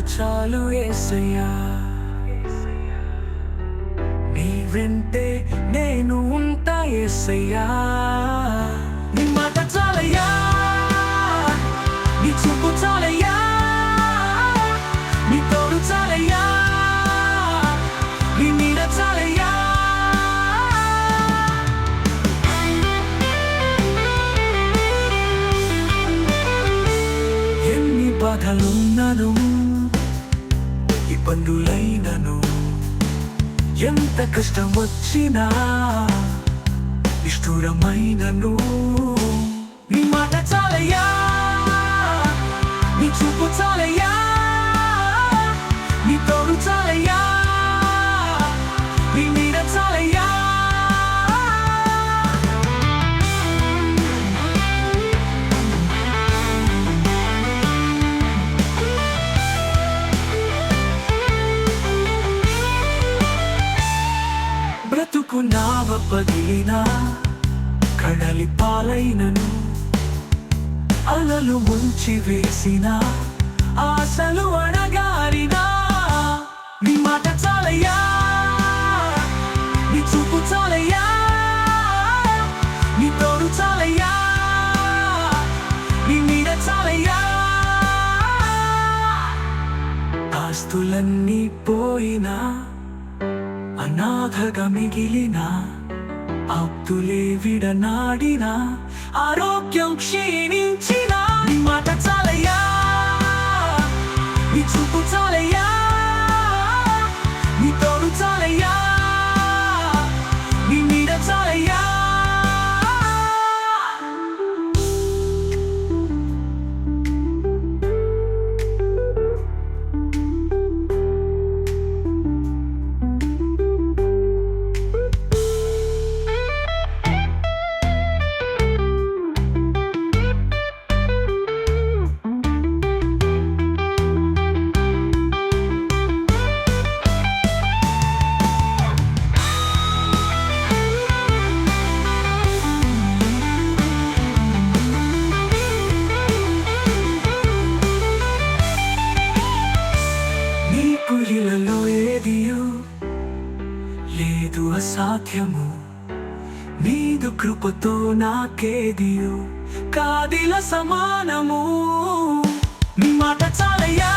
చాలు యేసయ్యా, నీ వెంటే నేను ఉంటా యేసయ్యా. నీ మాట చాలయ్యా, నీ చూపు చాలయ్యా, నీ తోడు చాలయ్యా, నీ నీడ చాలయ్యా. ఎన్ని బాధలున్నను, ఇబ్బందులైనను, ఎంత కష్టం వచ్చినా, నిష్ఠురమైనను, నీ మాట చాలయ్యా, నీ చూపు చాలయ్యా, నీ తోడు చాలయ్యా, నీ నీడ చాలయ్యా. బ్రతుకు నావ పగిలినా, కడలి పాలైనను, అలలు ముంచి వేసిన, ఆశలు అణగారినా, నీ మాట చాలయ్యా, నీ చూపు చాలయ్యా, నీ తోడు చాలయ్యా, నీ నీడ చాలయ్యా. ఆస్తులన్నీ పోయినా, అనాథగా మిగిలిన, ఆప్తులే విడనాడిన, ఆరోగ్యం క్షీణించిన, నీ మాట చాలయ్యా, నీ చూపు చాలయ్యా, నీ తోడు చాలయ్యా, నీ నీడ చాలయ్యా. ఇలలో ఏదియు లేదు అసాధ్యము, నీదు కృపతో నాకేదియు కాదిల సమానము. నీ మాట చాలయ్యా,